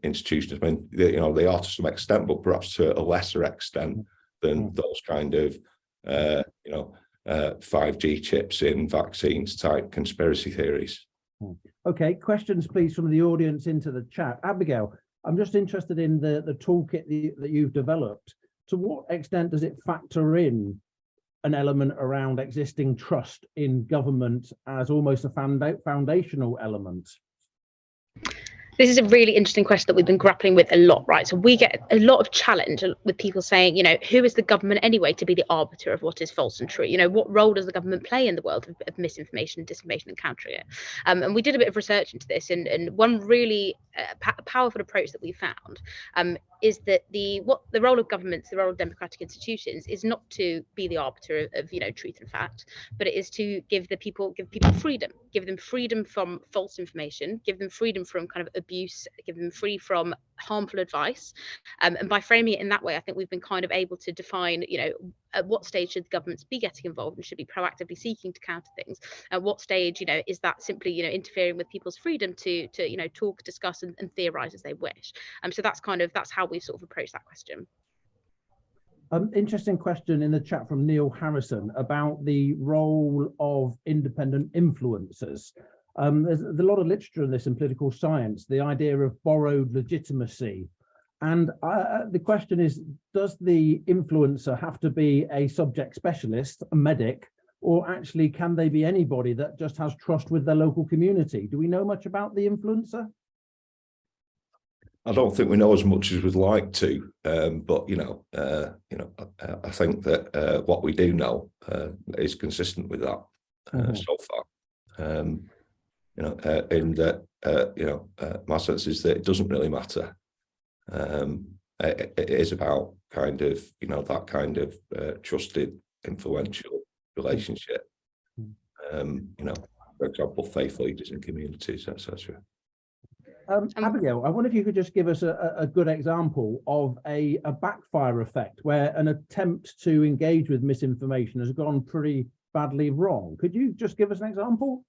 S2: institutions. I mean, they are to some extent, but perhaps to a lesser extent than those kind of 5G chips in vaccines type conspiracy theories.
S1: Okay, questions please from the audience into the chat. Abigail, I'm just interested in the toolkit that you've developed. To what extent does it factor in an element around existing trust in government as almost a foundational element?
S3: This is a really interesting question that we've been grappling with a lot, right? So we get a lot of challenge with people saying, who is the government anyway to be the arbiter of what is false and true? What role does the government play in the world of misinformation and disinformation and countering it? And we did a bit of research into this, and one really powerful approach that we found is that the role of governments, the role of democratic institutions, is not to be the arbiter of truth and fact, but it is to give people freedom, give them freedom from false information, give them freedom from kind of abuse, give them free from harmful advice, and by framing it in that way, I think we've been kind of able to define, at what stage should governments be getting involved and should be proactively seeking to counter things. At what stage, is that simply, interfering with people's freedom to talk, discuss, and theorize as they wish. So that's how we've sort of approached that question.
S1: Interesting question in the chat from Neil Harrison about the role of independent influencers. There's a lot of literature on this in political science, the idea of borrowed legitimacy. And the question is, does the influencer have to be a subject specialist, a medic, or actually can they be anybody that just has trust with their local community? Do we know much about the influencer?
S2: I don't think we know as much as we'd like to, but I think that what we do know is consistent with that so far. In that my sense is that it doesn't really matter. It is about kind of that kind of trusted, influential relationship. For example, faith leaders in communities, etc.
S1: Abigail, I wonder if you could just give us a good example of a backfire effect where an attempt to engage with misinformation has gone pretty badly wrong. Could you just give us an example?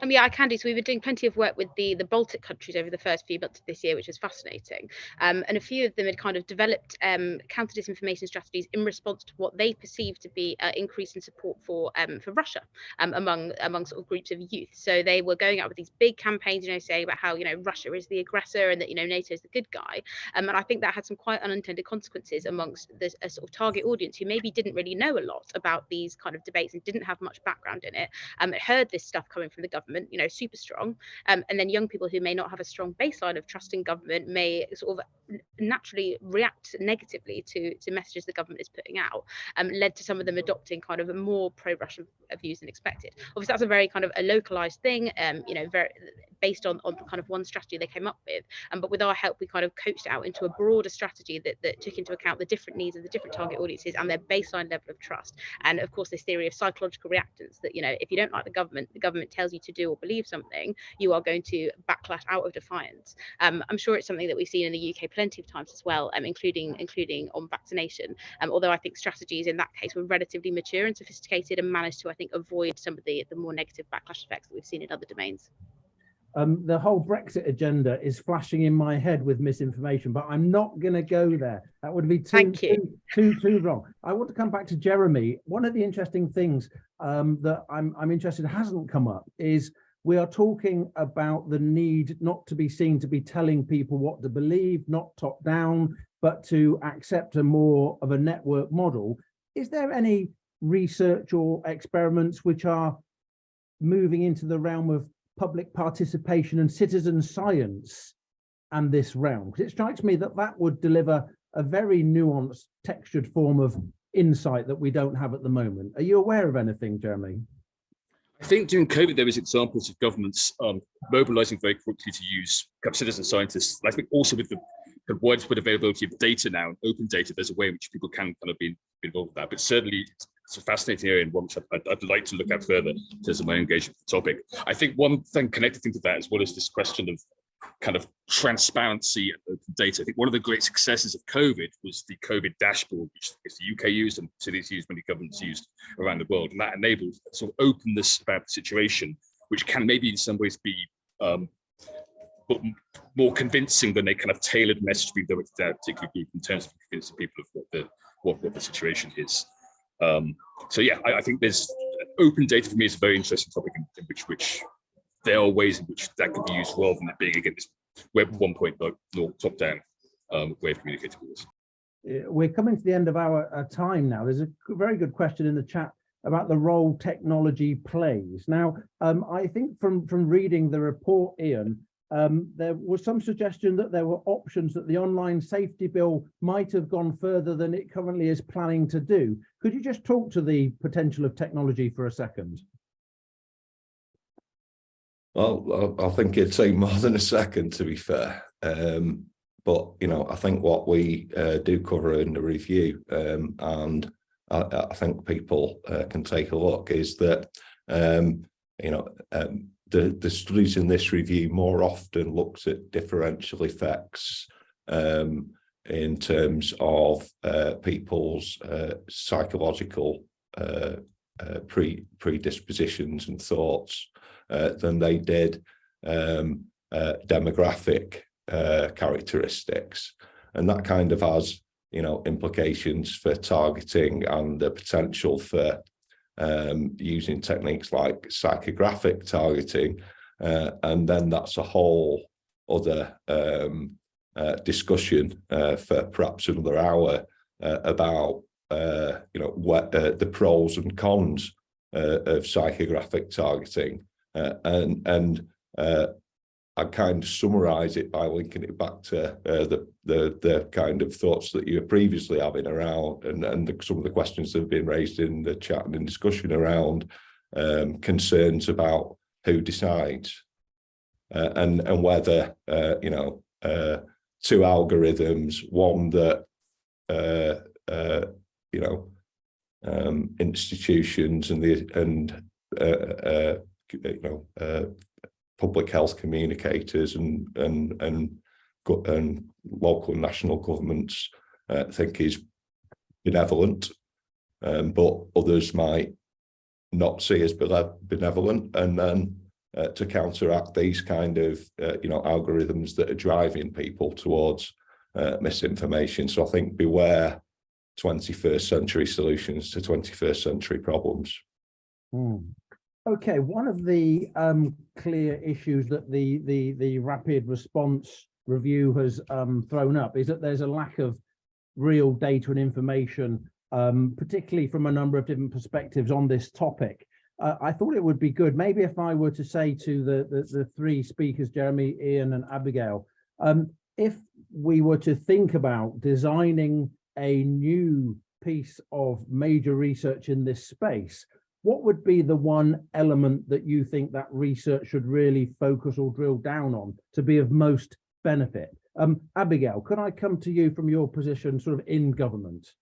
S3: Yeah, I can do. So we've been doing plenty of work with the Baltic countries over the first few months of this year, which is fascinating. And a few of them had kind of developed counter disinformation strategies in response to what they perceived to be increase in support for Russia among sort of groups of youth. So they were going out with these big campaigns, saying about how Russia is the aggressor and that NATO is the good guy. And I think that had some quite unintended consequences amongst a sort of target audience who maybe didn't really know a lot about these kind of debates and didn't have much background in it. Heard this stuff coming from the government, super strong, and then young people who may not have a strong baseline of trust in government may sort of naturally react negatively to messages the government is putting out, led to some of them adopting kind of a more pro-Russian views than expected. Obviously, that's a very kind of a localized thing, very based on the kind of one strategy they came up with. But with our help, we kind of coached it out into a broader strategy that took into account the different needs of the different target audiences and their baseline level of trust. And of course, this theory of psychological reactance, that, you know, if you don't like the government tells you to do or believe something, you are going to backlash out of defiance. I'm sure it's something that we've seen in the UK plenty of times as well, including on vaccination. Although I think strategies in that case were relatively mature and sophisticated and managed to, I think, avoid some of the more negative backlash effects that we've seen in other domains.
S1: The whole Brexit agenda is flashing in my head with misinformation, but I'm not going to go there. That would be too wrong. I want to come back to Jeremy. One of the interesting things that I'm interested hasn't come up is we are talking about the need not to be seen to be telling people what to believe, not top down, but to accept a more of a network model. Is there any research or experiments which are moving into the realm of public participation and citizen science and this realm? Because it strikes me that that would deliver a very nuanced, textured form of insight that we don't have at the moment. Are you aware of anything, Jeremy?
S4: I think during COVID, there was examples of governments mobilizing very quickly to use citizen scientists. I think also with the widespread availability of data now, and open data, there's a way in which people can kind of be involved with that. But certainly, it's a fascinating area and one which I'd like to look at further in terms of my engagement with the topic. I think one connected thing to that, as well as this question of kind of transparency and open data. I think one of the great successes of COVID was the COVID dashboard, which the UK used and cities used, many governments used around the world. And that enabled sort of openness about the situation, which can maybe in some ways be more convincing than a kind of tailored message being directed at a particular group in terms of convincing people of what the situation is. So yeah, I think there's open data for me is a very interesting topic in which there are ways in which that could be used rather than it being, again, this Web 1.0 top-down way of communicating with us.
S1: We're coming to the end of our time now. There's a very good question in the chat about the role technology plays. Now, I think from reading the report, Ian, there was some suggestion that there were options that the online safety bill might have gone further than it currently is planning to do. Could you just talk to the potential of technology for a second?
S2: Well, I think it'd take more than a second, to be fair. But, you know, I think what we do cover in the review, and I think people can take a look, is that, you know, the studies in this review more often looked at differential effects in terms of people's psychological predispositions and thoughts than they did demographic characteristics. And that kind of has, you know, implications for targeting and the potential for using techniques like psychographic targeting, and then that's a whole other discussion for perhaps another hour about you know, what the pros and cons of psychographic targeting, and I kind of summarize it by linking it back to the kind of thoughts that you were previously having around, and some of the questions that have been raised in the chat and in discussion around concerns about who decides, and whether you know, two algorithms, one that you know, institutions and you know, public health communicators and local and national governments think is benevolent, but others might not see as benevolent, and then to counteract these kind of you know, algorithms that are driving people towards misinformation. So I think beware 21st century solutions to 21st century problems.
S1: Okay, one of the clear issues that the rapid response review has thrown up is that there's a lack of real data and information, particularly from a number of different perspectives on this topic. I thought it would be good, maybe if I were to say to the three speakers, Jeremy, Ian and Abigail, if we were to think about designing a new piece of major research in this space, what would be the one element that you think that research should really focus or drill down on to be of most benefit? Abigail, could I come to you from your position sort of in government?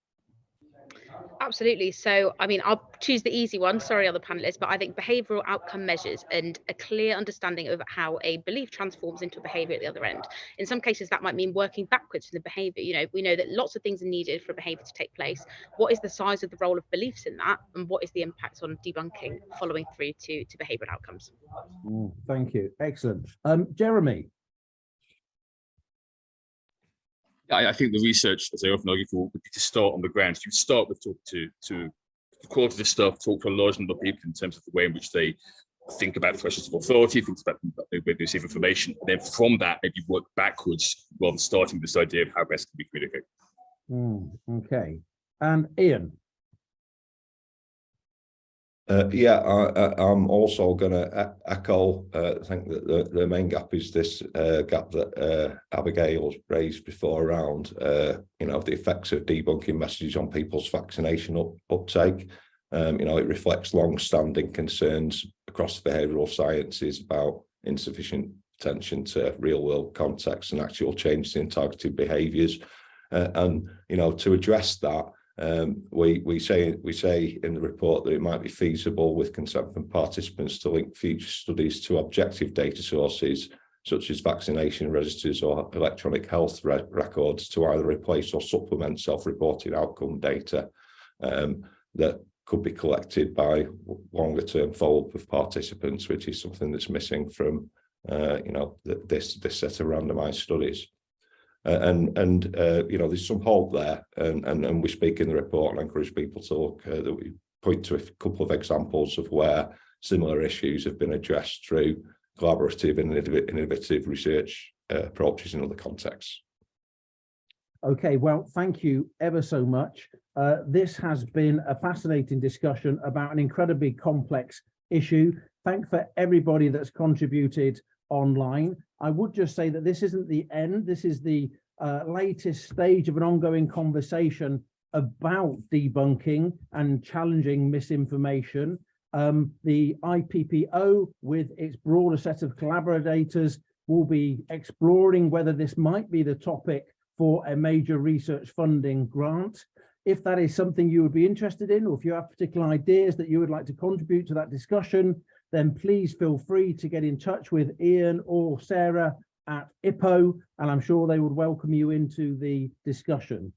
S3: Absolutely. So, I mean, I'll choose the easy one. Sorry, other panelists, but I think behavioural outcome measures and a clear understanding of how a belief transforms into a behaviour at the other end. In some cases, that might mean working backwards from the behaviour. You know, we know that lots of things are needed for behaviour to take place. What is the size of the role of beliefs in that, and what is the impact on debunking following through to behavioural outcomes?
S1: Thank you. Excellent. Jeremy.
S4: I think the research, as I often argue for, would be to start on the ground. You start with talking to qualitative stuff, talk to a large number of people in terms of the way in which they think about thresholds of authority, think about the way they receive information, and then from that maybe work backwards rather than starting with this idea of how best can we communicate.
S1: Okay. And Ian.
S2: I'm also going to echo. I think that the main gap is this gap that Abigail raised before around, the effects of debunking messages on people's vaccination uptake. It reflects long-standing concerns across the behavioural sciences about insufficient attention to real-world context and actual changes in targeted behaviours. To address that, we say in the report that it might be feasible with consent from participants to link future studies to objective data sources such as vaccination registers or electronic health records to either replace or supplement self-reported outcome data that could be collected by longer term follow-up of participants, which is something that's missing from this set of randomized studies. There's some hope there, and we speak in the report and encourage people to look that we point to a couple of examples of where similar issues have been addressed through collaborative and innovative research approaches in other contexts.
S1: Okay, well, thank you ever so much. This has been a fascinating discussion about an incredibly complex issue. Thanks for everybody that's contributed online. I would just say that this isn't the end. This is the latest stage of an ongoing conversation about debunking and challenging misinformation. The IPPO, with its broader set of collaborators, will be exploring whether this might be the topic for a major research funding grant. If that is something you would be interested in, or if you have particular ideas that you would like to contribute to that discussion, then please feel free to get in touch with Ian or Sarah at IPPO, and I'm sure they would welcome you into the discussion.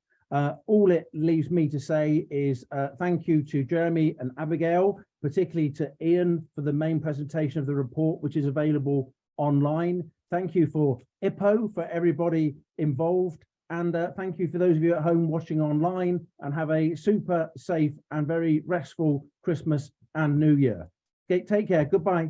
S1: All it leaves me to say is thank you to Jeremy and Abigail, particularly to Ian for the main presentation of the report, which is available online. Thank you for IPPO, for everybody involved. And thank you for those of you at home watching online, and have a super safe and very restful Christmas and New Year. Okay, take care. Goodbye.